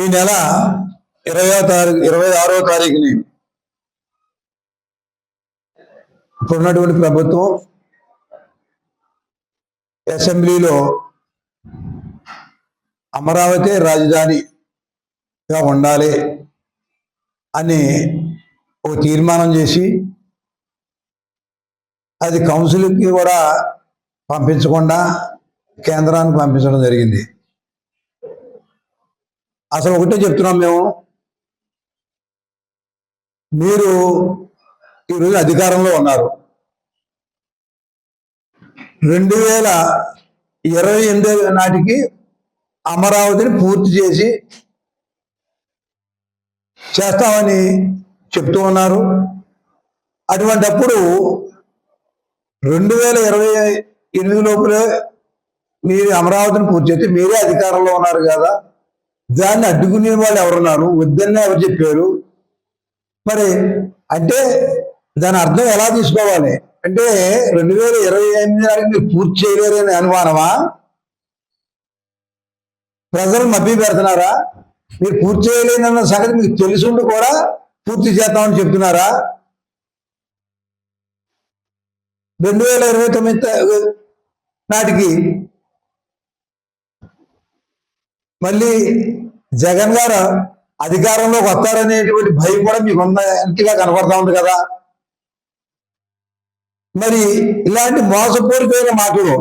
ఈ నెల 26వ తారీఖుని ఇప్పుడున్నటువంటి ప్రభుత్వం అసెంబ్లీలో అమరావతి రాజధానిగా ఉండాలి అని ఒక తీర్మానం చేసి అది కౌన్సిల్కి కూడా పంపించకుండా కేంద్రానికి పంపించడం జరిగింది. అసలు ఒకటే చెప్తున్నాం మేము, మీరు ఈరోజు అధికారంలో ఉన్నారు. 2028 నాటికి అమరావతిని పూర్తి చేస్తామని చెప్తూ ఉన్నారు. అటువంటప్పుడు 2028 లోపలే మీరు అమరావతిని పూర్తి చేస్తే మీరే అధికారంలో ఉన్నారు కదా, దాన్ని అడ్డుకునే వాళ్ళు ఎవరున్నారు? వద్దన్న ఎవరు చెప్పారు? మరి అంటే దాని అర్థం ఎలా తీసుకోవాలి అంటే 2028 నాటికి మీరు పూర్తి చేయలేరని అనుమానమా? ప్రజలు మభ్య పెడుతున్నారా? మీరు పూర్తి చేయలేనన్న సంగతి మీకు తెలుసుండి కూడా పూర్తి చేద్దామని చెప్తున్నారా? 2029 నాటికి మళ్ళీ జగన్ గారు అధికారంలోకి వస్తారనేటువంటి భయం కూడా మీకు ఉన్నట్టుగా కనపడతా ఉంది కదా. మరి ఇలాంటి మోసపూరితమైన మాటలు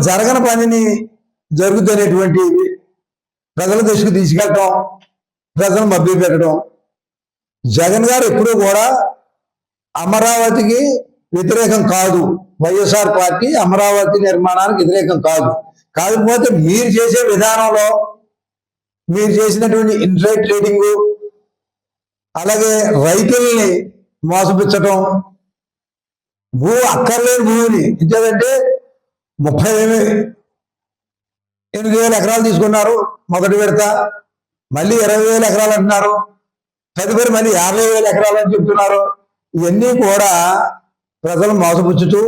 జరగని పనిని జరుగుతున్నటువంటి ప్రజల దృష్టికి తీసుకెళ్ళటం, ప్రజలను మభ్య పెట్టడం. జగన్ గారు ఎప్పుడూ కూడా అమరావతికి వ్యతిరేకం కాదు. వైఎస్ఆర్ పార్టీ అమరావతి నిర్మాణానికి వ్యతిరేకం కాదు. కాకపోతే మీరు చేసే విధానంలో మీరు చేసినటువంటి ఇంట్రెస్ట్ ట్రేడింగ్, అలాగే రైతుల్ని మోసపించటం, అక్కర్లేని భూమిని ఇచ్చేదంటే 38,000 ఎకరాలు తీసుకున్నారు మొదటి విడత, మళ్ళీ 20,000 ఎకరాలు అంటున్నారు, తదుపరి మళ్ళీ 50,000 ఎకరాలు అని చెప్తున్నారు. ఇవన్నీ కూడా ప్రజలు మోసపుచ్చుతూ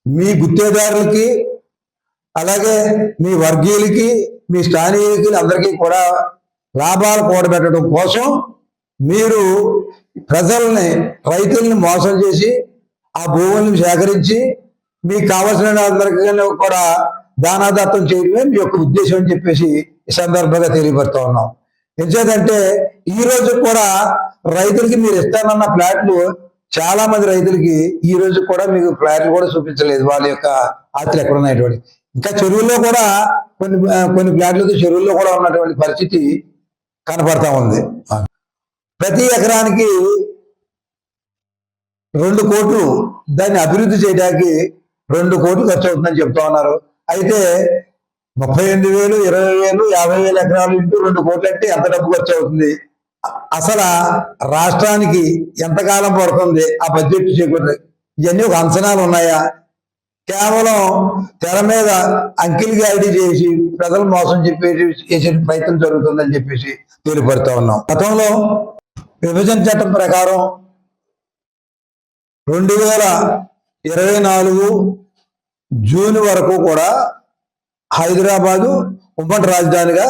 మీ గుత్తేదారులకి, అలాగే మీ వర్గీయులకి, మీ స్థానికులకి అందరికీ కూడా లాభాలు కూడబెట్టడం కోసం మీరు ప్రజల్ని, రైతుల్ని మోసం చేసి ఆ భూముల్ని సేకరించి మీకు కావలసిన అందరికీ కూడా దానాదత్తం చేయడమే మీ యొక్క ఉద్దేశం అని చెప్పేసి ఈ సందర్భంగా తెలియపరుస్తూ ఉన్నాం. ఎందుకంటే ఈ రోజు కూడా రైతులకి మీరు ఇస్తానన్న ఫ్లాట్లు చాలా మంది రైతులకి ఈ రోజు కూడా మీకు ఫ్లాట్లు కూడా చూపించలేదు. వాళ్ళ యొక్క ఆస్తులు ఎక్కడ ఉన్నటువంటి ఇంకా చెరువుల్లో కూడా కొన్ని ఫ్లాట్లతో చెరువుల్లో కూడా ఉన్నటువంటి పరిస్థితి కనపడతా ఉంది. ప్రతి ఎకరానికి 2 కోట్లు దాన్ని అభివృద్ధి చేయడానికి 2 కోట్లు ఖర్చు అవుతుందని చెప్తా ఉన్నారు. అయితే 38,000, 20,000, 50,000 ఎకరాలు ఇంటూ 2 కోట్లు అంటే ఎంత డబ్బు ఖర్చు అవుతుంది? అసలు రాష్ట్రానికి ఎంతకాలం పడుతుంది ఆ బడ్జెట్ చేకూరు? ఇవన్నీ ఒక అంచనాలు ఉన్నాయా? కేవలం తెర మీద అంకిల్కి ఐడి చేసి ప్రజలు మోసం చేసే ప్రయత్నం జరుగుతుందని చెప్పేసి తెలియపడుతూ ఉన్నాం. గతంలో విభజన చట్టం ప్రకారం 2024 జూన్ వరకు కూడా హైదరాబాదు ఉమ్మడి రాజధానిగా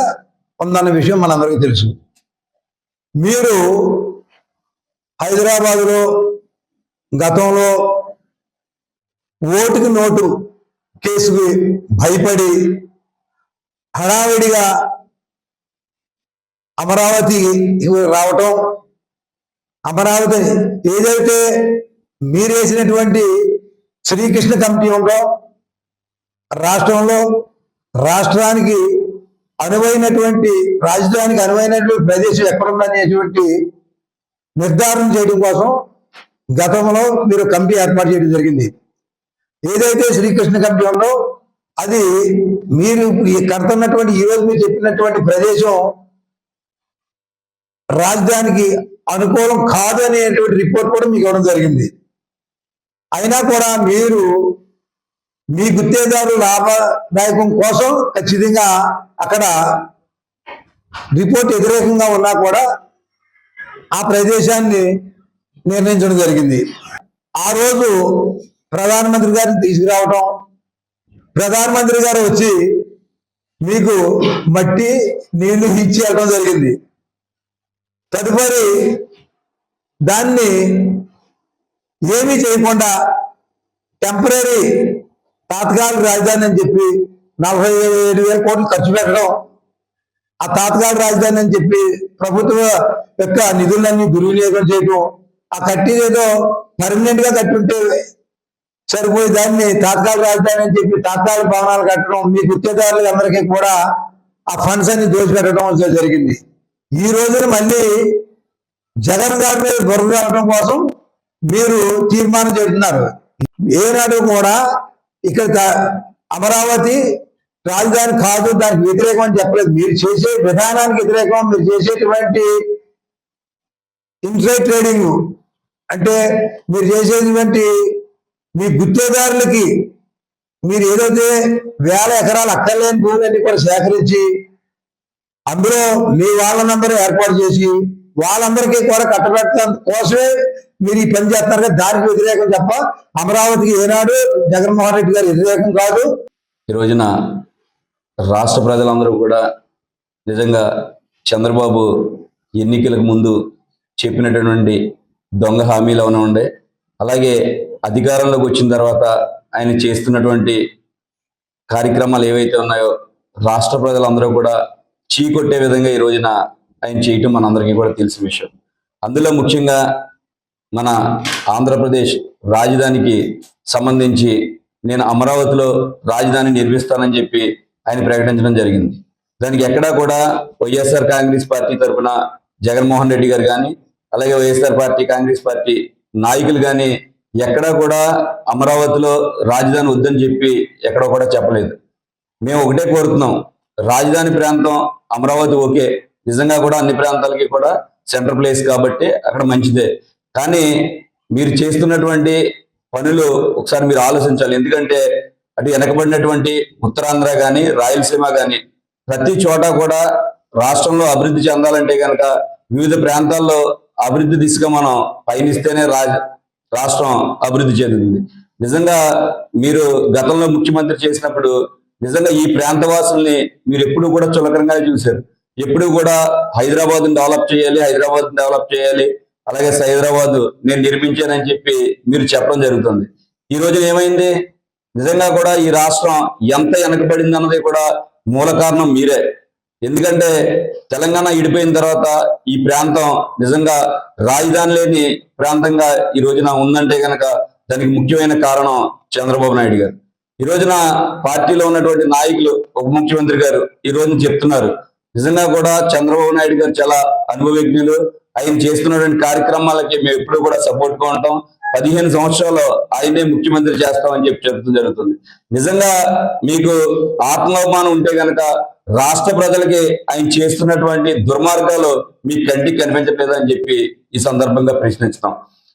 ఉందన్న విషయం మనందరికీ తెలుసు. మీరు హైదరాబాదులో గతంలో ఓటుకి నోటు కేసుకి భయపడి హడావిడిగా అమరావతి రావటం, అమరావతి ఏదైతే మీరు వేసినటువంటి శ్రీకృష్ణ కమిటీ ఉందో రాష్ట్రానికి అనువైనటువంటి రాజధానికి అనువైనటువంటి ప్రదేశం ఎక్కడుందనేటువంటి నిర్ధారణ చేయడం కోసం గతంలో మీరు కమిటీ ఏర్పాటు చేయడం జరిగింది. ఏదైతే శ్రీకృష్ణ కమిటీ ఉందో అది మీరు కడుతున్నటువంటి ఈరోజు మీరు చెప్పినటువంటి ప్రదేశం రాజధానికి అనుకూలం కాదు అనేటువంటి రిపోర్ట్ కూడా మీకు ఇవ్వడం జరిగింది. అయినా కూడా మీరు మీ గుత్తేదారు లాభదాయకం కోసం ఖచ్చితంగా అక్కడ రిపోర్ట్ వ్యతిరేకంగా ఉన్నా కూడా ఆ ప్రదేశాన్ని నిర్ణయించడం జరిగింది. ఆ రోజు ప్రధానమంత్రి గారిని తీసుకురావటం, ప్రధానమంత్రి గారు వచ్చి మీకు మట్టి నీళ్లు ఇచ్చి వెళ్ళడం జరిగింది. తదుపరి దాన్ని ఏమీ చేయకుండా టెంపరీ తాత్కాలిక రాజధాని అని చెప్పి 47,000 కోట్లు ఖర్చు పెట్టడం, ఆ తాత్కాలిక రాజధాని అని చెప్పి ప్రభుత్వ యొక్క నిధులన్నీ దుర్వినియోగం చేయడం, ఆ కట్టిదేదో పర్మనెంట్ గా కట్టుంటే సరిపోయి దాన్ని తాత్కాలిక రాజధాని అని చెప్పి తాత్కాలిక భవనాలు కట్టడం, మీ గుత్తేదారులందరికీ కూడా ఆ ఫండ్స్ అన్ని దోచిపెట్టడం జరిగింది. ఈ రోజున మళ్ళీ జగన్ గారి మీద బురద రావడం కోసం మీరు తీర్మానం చేస్తున్నారు. ఏనాడు కూడా ఇక్కడ అమరావతి రాజధాని కాదు, దానికి వ్యతిరేకం అని చెప్పలేదు. మీరు చేసే విధానానికి వ్యతిరేకం, మీరు చేసేటువంటి ఇన్సైడ్ ట్రేడింగ్ అంటే మీరు చేసేటువంటి మీ గుత్తేదారులకి మీరు ఏదైతే 1000 ఎకరాలు అక్కర్లేని భూములన్నీ కూడా సేకరించి అందులో మీ వాళ్ళ నంబర్ ఏర్పాటు చేసి వాళ్ళందరికీ కూడా కట్టబెట్టడం కోసమే మీరు ఈ పని చేస్తున్నారు. దానికి వ్యతిరేకం తప్ప అమరావతికి ఏనాడు జగన్మోహన్ రెడ్డి గారు వ్యతిరేకం కాదు. ఈ రోజున రాష్ట్ర ప్రజలందరూ కూడా నిజంగా చంద్రబాబు ఎన్నికలకు ముందు చెప్పినటువంటి దొంగ హామీలు అవునా ఉండే, అలాగే అధికారంలోకి వచ్చిన తర్వాత ఆయన చేస్తున్నటువంటి కార్యక్రమాలు ఏవైతే ఉన్నాయో రాష్ట్ర ప్రజలందరూ కూడా చీకొట్టే విధంగా ఈ రోజున ఆయన చేయటం మనందరికీ కూడా తెలిసిన విషయం. అందులో ముఖ్యంగా మన ఆంధ్రప్రదేశ్ రాజధానికి సంబంధించి నేను అమరావతిలో రాజధాని నిర్మిస్తానని చెప్పి ఆయన ప్రకటించడం జరిగింది. దానికి ఎక్కడా కూడా వైఎస్ఆర్ కాంగ్రెస్ పార్టీ తరఫున జగన్మోహన్ రెడ్డి గారు కానీ అలాగే వైఎస్ఆర్ పార్టీ కాంగ్రెస్ పార్టీ నాయకులు కానీ ఎక్కడా కూడా అమరావతిలో రాజధాని వద్దని చెప్పి ఎక్కడో కూడా చెప్పలేదు. మేము ఒకటే కోరుతున్నాం, రాజధాని ప్రాంతం అమరావతి ఓకే, నిజంగా కూడా అన్ని ప్రాంతాలకి కూడా సెంటర్ ప్లేస్ కాబట్టి అక్కడ మంచిదే. కానీ మీరు చేస్తున్నటువంటి పనులు ఒకసారి మీరు ఆలోచించాలి. ఎందుకంటే అటు వెనకబడినటువంటి ఉత్తరాంధ్ర కానీ రాయలసీమ కానీ ప్రతి చోట కూడా రాష్ట్రంలో అభివృద్ధి చెందాలంటే కనుక వివిధ ప్రాంతాల్లో అభివృద్ధి దిశగా మనం పయనిస్తేనే రాష్ట్రం అభివృద్ధి చెందుతుంది. నిజంగా మీరు గతంలో ముఖ్యమంత్రి చేసినప్పుడు నిజంగా ఈ ప్రాంతవాసుల్ని మీరు ఎప్పుడు కూడా చులకరంగా చూశారు. ఎప్పుడు కూడా హైదరాబాద్ డెవలప్ చేయాలి, అలాగే హైదరాబాద్ నేను నిర్మించానని చెప్పి మీరు చెప్పడం జరుగుతుంది. ఈ రోజు ఏమైంది? నిజంగా కూడా ఈ రాష్ట్రం ఎంత వెనకబడింది అన్నది కూడా మూల కారణం మీరే. ఎందుకంటే తెలంగాణ విడిపోయిన తర్వాత ఈ ప్రాంతం నిజంగా రాజధాని లేని ప్రాంతంగా ఈ రోజున ఉందంటే కనుక దానికి ముఖ్యమైన కారణం చంద్రబాబు నాయుడు గారు. ఈ రోజున పార్టీలో ఉన్నటువంటి నాయకులు, ఉప ముఖ్యమంత్రి గారు ఈ రోజున చెప్తున్నారు, నిజంగా కూడా చంద్రబాబు నాయుడు గారు చాలా అనుభవజ్ఞులు, ఆయన చేస్తున్నటువంటి కార్యక్రమాలకి మేము ఎప్పుడు కూడా సపోర్ట్ గా ఉంటాం, 15 సంవత్సరాలు ఆయనే ముఖ్యమంత్రి చేస్తామని చెప్పి చెప్తూ జరుగుతుంది. నిజంగా మీకు ఆత్మాభిమానం ఉంటే కనుక రాష్ట్ర ప్రజలకి ఆయన చేస్తున్నటువంటి దుర్మార్గాలు మీ కంటికి కనిపించట్లేదు అని చెప్పి ఈ సందర్భంగా ప్రశ్నిస్తాం.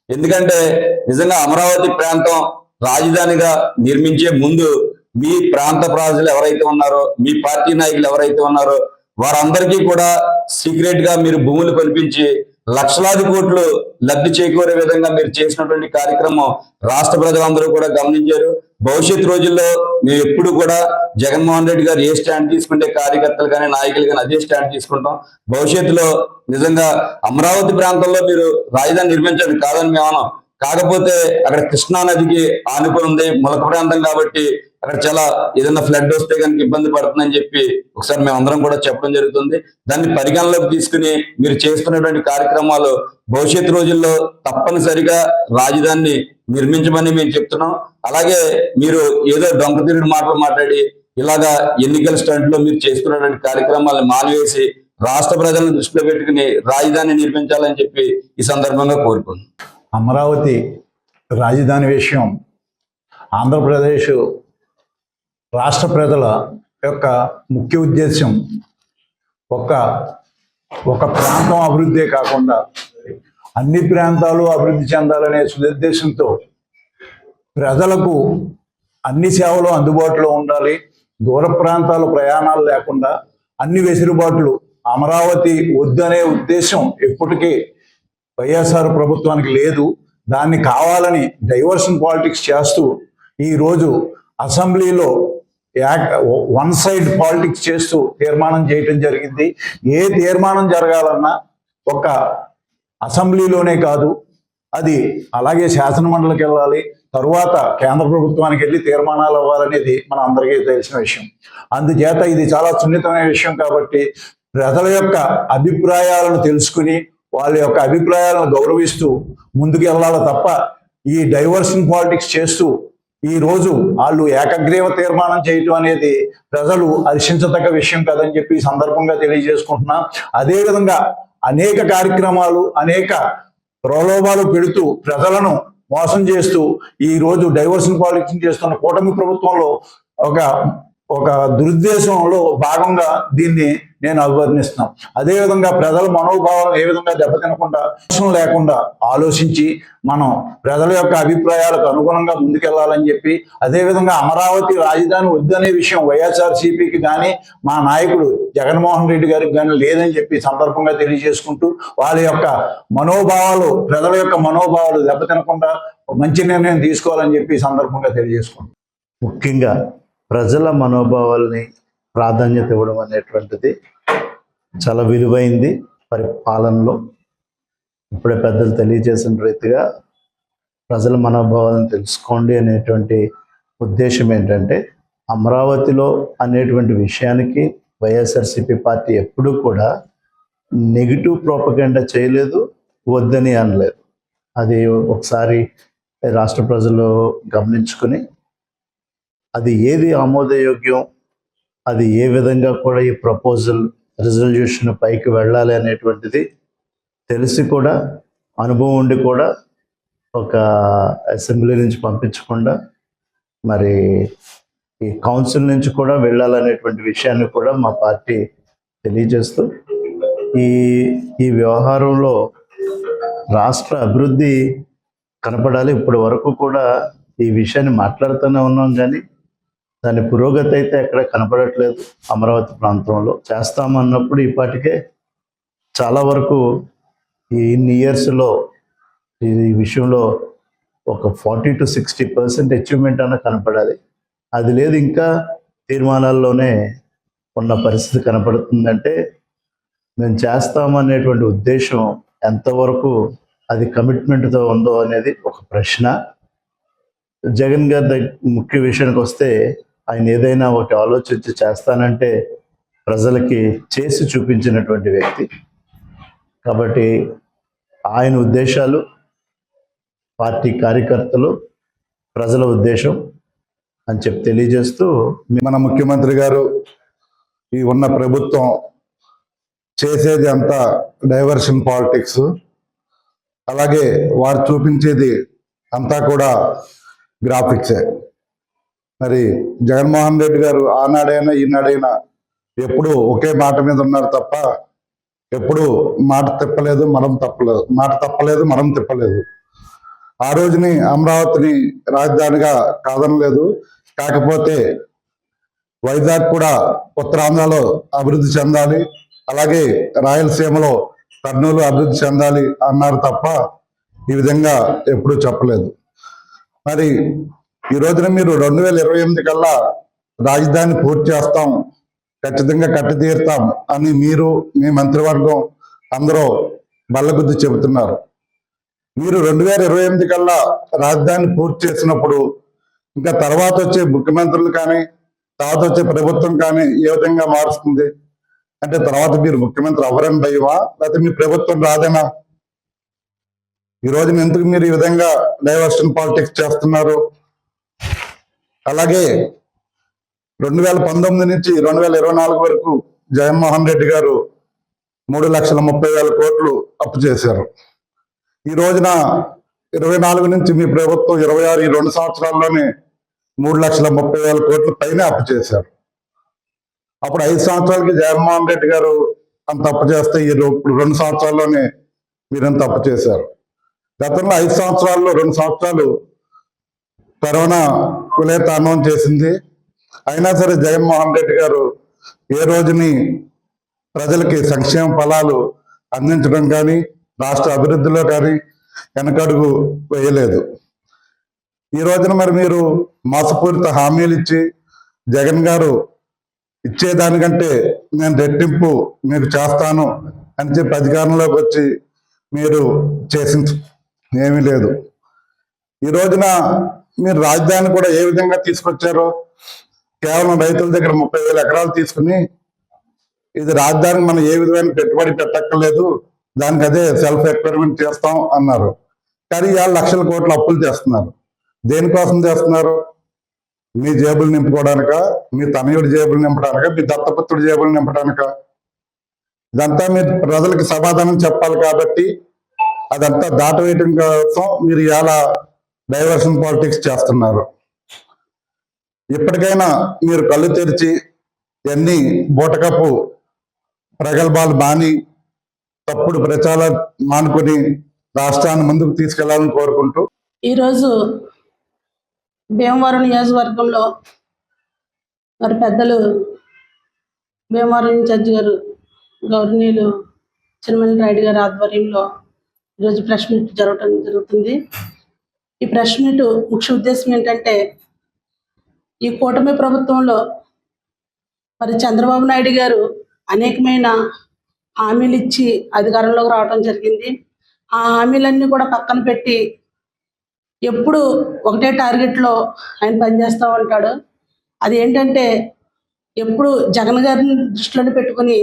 ఎందుకంటే నిజంగా అమరావతి ప్రాంతం రాజధానిగా నిర్మించే ముందు మీ ప్రాంత ప్రజలు ఎవరైతే ఉన్నారో, మీ పార్టీ నాయకులు ఎవరైతే ఉన్నారో వారందరికీ కూడా సీక్రెట్ గా మీరు భూములు కల్పించి లక్షలాది కోట్లు లబ్ధి చేకూరే విధంగా మీరు చేసినటువంటి కార్యక్రమం రాష్ట్ర ప్రజలందరూ కూడా గమనించారు. భవిష్యత్ రోజుల్లో మేము ఎప్పుడు కూడా జగన్మోహన్ రెడ్డి గారు ఏ స్టాండ్ తీసుకుంటే కార్యకర్తలు కానీ నాయకులు కానీ అదే స్టాండ్ తీసుకుంటాం. భవిష్యత్తులో నిజంగా అమరావతి ప్రాంతంలో మీరు రాజధాని నిర్మించండి కాదని మేము అన్నాం. కాకపోతే అక్కడ కృష్ణా నదికి ఆనుకొని ఉంది, ములక ప్రాంతం కాబట్టి అక్కడ చాలా ఏదైనా ఫ్లడ్ వస్తే కనుక ఇబ్బంది పడుతుందని చెప్పి ఒకసారి మేము అందరం కూడా చెప్పడం జరుగుతుంది. దాన్ని పరిగణలోకి తీసుకుని మీరు చేస్తున్నటువంటి కార్యక్రమాలు భవిష్యత్తు రోజుల్లో తప్పనిసరిగా రాజధానిని నిర్మించమని మేము చెప్తున్నాం. అలాగే మీరు ఏదో డొంక తిరిగి మాటలు మాట్లాడి ఇలాగా ఎన్నికల స్టంట్ లో మీరు చేస్తున్నటువంటి కార్యక్రమాలను మానివేసి రాష్ట్ర ప్రజలను దృష్టిలో పెట్టుకుని రాజధాని నిర్మించాలని చెప్పి ఈ సందర్భంగా కోరుకుంటున్నాం. అమరావతి రాజధాని విషయం ఆంధ్రప్రదేశ్ రాష్ట్ర ప్రజల యొక్క ముఖ్య ఉద్దేశం ఒక ప్రాంతం అభివృద్ధే కాకుండా అన్ని ప్రాంతాలు అభివృద్ధి చెందాలనే సుదుద్దేశంతో ప్రజలకు అన్ని సేవలు అందుబాటులో ఉండాలి, దూర ప్రాంతాల ప్రయాణాలు లేకుండా అన్ని వెసులుబాట్లు అమరావతి వద్దనే ఉద్దేశం ఎప్పటికీ వైఎస్ఆర్ ప్రభుత్వానికి లేదు. దాన్ని కావాలని డైవర్షన్ పాలిటిక్స్ చేస్తూ ఈరోజు అసెంబ్లీలో వన్ సైడ్ పాలిటిక్స్ చేస్తూ తీర్మానం చేయటం జరిగింది. ఏ తీర్మానం జరగాలన్నా ఒక అసెంబ్లీలోనే కాదు, అది అలాగే శాసనమండలికి వెళ్ళాలి, తరువాత కేంద్ర ప్రభుత్వానికి వెళ్ళి తీర్మానాలు అవ్వాలనేది మన అందరికీ తెలిసిన విషయం. అందుచేత ఇది చాలా సున్నితమైన విషయం కాబట్టి ప్రజల యొక్క అభిప్రాయాలను తెలుసుకుని వాళ్ళ యొక్క అభిప్రాయాలను గౌరవిస్తూ ముందుకు వెళ్ళాలి తప్ప ఈ డైవర్షన్ పాలిటిక్స్ చేస్తూ ఈ రోజు వాళ్ళు ఏకగ్రీవ తీర్మానం చేయటం అనేది ప్రజలు హర్షించదగ్గ విషయం కదని చెప్పి ఈ సందర్భంగా తెలియజేసుకుంటున్నాం. అదేవిధంగా అనేక కార్యక్రమాలు, అనేక ప్రలోభాలు పెడుతూ ప్రజలను మోసం చేస్తూ ఈ రోజు డైవర్షన్ పాలిటిక్స్ చేస్తున్న కూటమి ప్రభుత్వంలో ఒక దురుద్దేశంలో భాగంగా దీన్ని నేను అభివర్ణిస్తున్నాను. అదేవిధంగా ప్రజల మనోభావాలను ఏ విధంగా దెబ్బతినకుండా, అవసరం లేకుండా ఆలోచించి మనం ప్రజల యొక్క అభిప్రాయాలకు అనుగుణంగా ముందుకెళ్లాలని చెప్పి, అదేవిధంగా అమరావతి రాజధాని వద్దనే విషయం వైఎస్ఆర్సీపీకి కానీ మా నాయకుడు జగన్మోహన్ రెడ్డి గారికి కానీ లేదని చెప్పి సందర్భంగా తెలియజేసుకుంటూ వాళ్ళ యొక్క మనోభావాలు, ప్రజల యొక్క మనోభావాలు దెబ్బతినకుండా మంచి నిర్ణయం తీసుకోవాలని చెప్పి సందర్భంగా తెలియజేసుకుంటాం. ముఖ్యంగా ప్రజల మనోభావాల్ని ప్రాధాన్యత ఇవ్వడం అనేటువంటిది చాలా విలువైంది పరిపాలనలో. ఇప్పుడే పెద్దలు తెలియజేసిన రీతిగా ప్రజల మనోభావాలను తెలుసుకోండి అనేటువంటి ఉద్దేశం ఏంటంటే, అమరావతిలో అనేటువంటి విషయానికి వైఎస్ఆర్సీపీ పార్టీ ఎప్పుడూ కూడా నెగిటివ్ ప్రోపగండా చేయలేదు, వద్దని అనలేదు. అది ఒకసారి రాష్ట్ర ప్రజలు గమనించుకుని అది ఏది ఆమోదయోగ్యం, అది ఏ విధంగా కూడా ఈ ప్రపోజల్ రిజల్యూషన్ పైకి వెళ్ళాలి అనేటువంటిది తెలిసి కూడా, అనుభవం ఉండి కూడా ఒక అసెంబ్లీ నుంచి పంపించకుండా మరి ఈ కౌన్సిల్ నుంచి కూడా వెళ్ళాలనేటువంటి విషయాన్ని కూడా మా పార్టీ తెలియజేస్తూ ఈ వ్యవహారంలో రాష్ట్ర అభివృద్ధి కనపడాలి. ఇప్పటి వరకు కూడా ఈ విషయాన్ని మాట్లాడుతూనే ఉన్నాం, కానీ దాని పురోగతి అయితే ఎక్కడ కనపడట్లేదు. అమరావతి ప్రాంతంలో చేస్తామన్నప్పుడు ఈపాటికే చాలా వరకు ఈ ఇన్ని ఇయర్స్లో ఈ విషయంలో ఒక 40 to 60% అచీవ్మెంట్ అన్న కనపడాలి. అది లేదు, ఇంకా తీర్మానాల్లోనే ఉన్న పరిస్థితి కనపడుతుందంటే మేము చేస్తామనేటువంటి ఉద్దేశం ఎంతవరకు అది కమిట్మెంట్తో ఉందో అనేది ఒక ప్రశ్న. జగన్ గారి ముఖ్య విషయానికి వస్తే, ఆయన ఏదైనా ఒకటి ఆలోచించి చేస్తానంటే ప్రజలకి చేసి చూపించినటువంటి వ్యక్తి కాబట్టి ఆయన ఉద్దేశాలు, పార్టీ కార్యకర్తలు, ప్రజల ఉద్దేశం అని చెప్పి తెలియజేస్తూ, మన ముఖ్యమంత్రి గారు ఈ ఉన్న ప్రభుత్వం చేసేది అంతా డైవర్షన్ పాలిటిక్స్, అలాగే వారు చూపించేది అంతా కూడా గ్రాఫిక్సే. మరి జగన్మోహన్ రెడ్డి గారు ఆనాడైనా ఈనాడైనా ఎప్పుడు ఒకే మాట మీద ఉన్నారు తప్ప ఎప్పుడు మాట తిప్పలేదు, మాట తప్పలేదు, మనం తిప్పలేదు. ఆ రోజుని అమరావతిని రాజధానిగా కాదనలేదు, కాకపోతే వైజాగ్ కూడా ఉత్తరాంధ్రలో అభివృద్ధి చెందాలి, అలాగే రాయలసీమలో కర్నూలు అభివృద్ధి చెందాలి అన్నారు తప్ప ఈ విధంగా ఎప్పుడూ చెప్పలేదు. మరి ఈ రోజున మీరు 2028 కల్లా రాజధాని పూర్తి చేస్తాం, ఖచ్చితంగా కట్టి తీరుతాం అని మీరు, మీ మంత్రివర్గం అందరూ బల్లగుద్ది చెబుతున్నారు. మీరు 2028 కల్లా రాజధాని పూర్తి చేసినప్పుడు ఇంకా తర్వాత వచ్చే ముఖ్యమంత్రులు కానీ, తర్వాత వచ్చే ప్రభుత్వం కానీ ఏ విధంగా మారుస్తుంది? అంటే తర్వాత మీరు ముఖ్యమంత్రి అవ్వరని భయమా, లేకపోతే మీ ప్రభుత్వం రాదేనా? ఈ రోజున ఎందుకు మీరు ఈ విధంగా డైవర్షన్ పాలిటిక్స్ చేస్తున్నారు? అలాగే 2019 నుంచి 2024 వరకు జగన్మోహన్ రెడ్డి గారు 3,30,000 కోట్లు అప్పు చేశారు. ఈ రోజున 24 నుంచి మీ ప్రభుత్వం 26, ఈ 2 సంవత్సరాల్లోనే 3,30,000 కోట్ల పైన అప్పు చేశారు. అప్పుడు 5 సంవత్సరాలకి జగన్మోహన్ రెడ్డి గారు అంత అప్పు చేస్తే ఇప్పుడు 2 సంవత్సరాల్లోనే మీరంత అప్పు చేశారు. గతంలో 5 సంవత్సరాల్లో 2 సంవత్సరాలు కరోనా విలయతాండవం చేసింది. అయినా సరే జగన్మోహన్ రెడ్డి గారు ఏ రోజుని ప్రజలకి సంక్షేమ ఫలాలు అందించడం కానీ, రాష్ట్ర అభివృద్ధిలో కానీ వెనకడుగు వేయలేదు. ఈ రోజున మరి మీరు మోసపూరిత హామీలు ఇచ్చి జగన్ గారు ఇచ్చేదానికంటే నేను రెట్టింపు మీకు చేస్తాను అని చెప్పి అధికారంలోకి వచ్చి మీరు చేసింది ఏమీ లేదు. ఈ రోజున మీరు రాజధాని కూడా ఏ విధంగా తీసుకొచ్చారో, కేవలం రైతుల దగ్గర 30,000 ఎకరాలు తీసుకుని ఇది రాజధానికి మనం ఏ విధమైన పెట్టుబడి పెట్టక్కర్లేదు, దానికి అదే సెల్ఫ్ ఎక్స్పెరిమెంట్ చేస్తాం అన్నారు. కానీ ఇవాళ లక్షల కోట్ల అప్పులు చేస్తున్నారు. దేనికోసం చేస్తున్నారు? మీ జేబులు నింపుకోవడానిక, మీ తనయుడి జేబులు నింపడానిక, మీ దత్తపుత్రుడి జేబులు నింపడానిక? ఇదంతా మీరు ప్రజలకు సమాధానం చెప్పాలి కాబట్టి అదంతా దాటవేయటం కోసం మీరు ఇలా డైవర్షన్ పాలిటిక్స్ చేస్తున్నారు. ఇప్పటికైనా మీరు కళ్ళు తెరిచి ఎన్ని బూటకపు ప్రగల్భాలు మాని తప్పుడు ప్రచారం మానుకొని రాష్ట్రాన్ని ముందుకు తీసుకెళ్లాలని కోరుకుంటూ, ఈరోజు భీమవరం నియోజకవర్గంలో మరి పెద్దలు భీమవరం ఇన్ఛార్జి గారు గౌరవనీయులు చినమనేని రాయుడు గారి ఆధ్వర్యంలో ఈరోజు ప్రెస్ మీట్ జరుగుతుంది. ఈ ప్రెస్ మీట్ ముఖ్య ఉద్దేశం ఏంటంటే, ఈ కూటమి ప్రభుత్వంలో మరి చంద్రబాబు నాయుడు గారు అనేకమైన హామీలు ఇచ్చి అధికారంలోకి రావడం జరిగింది. ఆ హామీలన్నీ కూడా పక్కన పెట్టి ఎప్పుడు ఒకటే టార్గెట్లో ఆయన పనిచేస్తూ ఉంటాడు. అది ఏంటంటే, ఎప్పుడు జగన్ గారిని దృష్టిలో పెట్టుకుని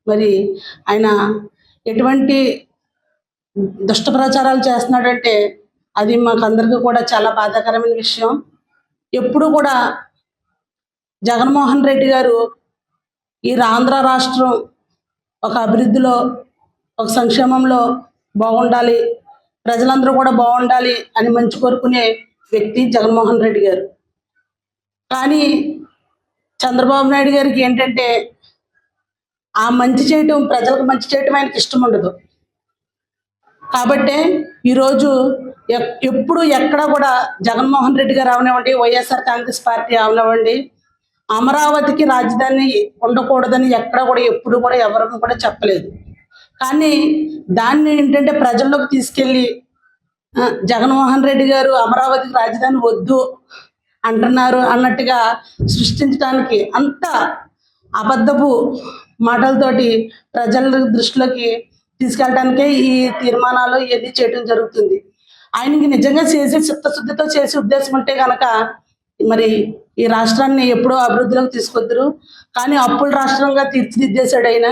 మరి ఆయన ఎటువంటి దుష్ట ప్రచారాలు చేస్తున్నాడంటే అది మాకందరికీ కూడా చాలా బాధాకరమైన విషయం. ఎప్పుడు కూడా జగన్మోహన్ రెడ్డి గారు ఈ ఆంధ్ర రాష్ట్రం ఒక అభివృద్ధిలో, ఒక సంక్షేమంలో బాగుండాలి, ప్రజలందరూ కూడా బాగుండాలి అని మంచి కోరుకునే వ్యక్తి జగన్మోహన్ రెడ్డి గారు. కానీ చంద్రబాబు నాయుడు గారికి ఏంటంటే, ఆ మంచి చేయటం, ప్రజలకు మంచి చేయటం ఆయనకి ఇష్టం ఉండదు. కాబట్టే ఈరోజు ఎప్పుడు ఎక్కడ కూడా జగన్మోహన్ రెడ్డి గారు అవనివ్వండి, వైఎస్ఆర్ కాంగ్రెస్ పార్టీ అవనివ్వండి, అమరావతికి రాజధాని ఉండకూడదని ఎక్కడ కూడా ఎప్పుడు కూడా ఎవరు కూడా చెప్పలేదు. కానీ దాన్ని ఏంటంటే ప్రజల్లోకి తీసుకెళ్ళి జగన్మోహన్ రెడ్డి గారు అమరావతికి రాజధాని వద్దు అంటున్నారు అన్నట్టుగా సృష్టించడానికి, అంత అబద్ధపు మాటలతోటి ప్రజల దృష్టిలోకి తీసుకెళ్ళడానికే ఈ తీర్మానాలు ఇవన్నీ చేయడం జరుగుతుంది. ఆయనకి నిజంగా చేసి చిత్తశుద్ధితో చేసే ఉద్దేశం ఉంటే కనుక మరి ఈ రాష్ట్రాన్ని ఎప్పుడో అభివృద్ధిలోకి తీసుకొద్దురు. కానీ అప్పుల రాష్ట్రంగా తీర్చిదిద్దేశాడు ఆయన.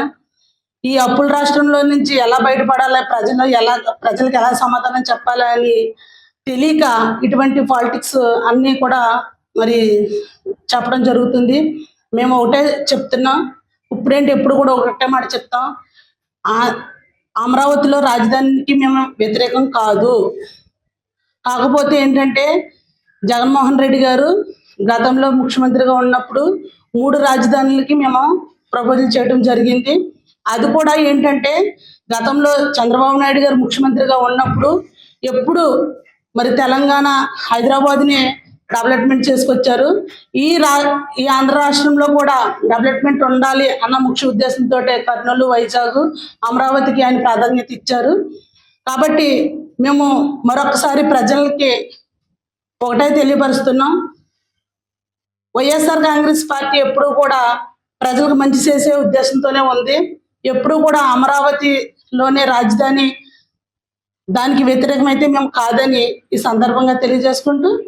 ఈ అప్పుల రాష్ట్రంలో నుంచి ఎలా బయటపడాలి, ప్రజలకు ఎలా సమాధానం చెప్పాలి అని తెలియక ఇటువంటి పాలిటిక్స్ అన్నీ కూడా మరి చెప్పడం జరుగుతుంది. మేము ఒకటే చెప్తున్నాం, ఇప్పుడేంటి ఎప్పుడు కూడా ఒకటే మాట చెప్తాం, అమరావతిలో రాజధానికి మేము వ్యతిరేకం కాదు. కాకపోతే ఏంటంటే, జగన్మోహన్ రెడ్డి గారు గతంలో ముఖ్యమంత్రిగా ఉన్నప్పుడు 3 రాజధానులకి మేము ప్రపోజల్ చేయడం జరిగింది. అది కూడా ఏంటంటే, గతంలో చంద్రబాబు నాయుడు గారు ముఖ్యమంత్రిగా ఉన్నప్పుడు ఎప్పుడు మరి తెలంగాణ, హైదరాబాద్ని డెవలప్మెంట్ చేసుకొచ్చారు. ఈ ఆంధ్ర రాష్ట్రంలో కూడా డెవలప్మెంట్ ఉండాలి అన్న ముఖ్య ఉద్దేశంతో కర్నూలు, వైజాగ్, అమరావతికి ఆయన ప్రాధాన్యత ఇచ్చారు. కాబట్టి మేము మరొకసారి ప్రజలకి ఒకటే తెలియపరుస్తున్నాం, వైఎస్ఆర్ కాంగ్రెస్ పార్టీ ఎప్పుడూ కూడా ప్రజలకు మంచి చేసే ఉద్దేశంతోనే ఉంది. ఎప్పుడూ కూడా అమరావతిలోనే రాజధాని దానికి వ్యతిరేకమైతే మేము కాదని ఈ సందర్భంగా తెలియజేసుకుంటూ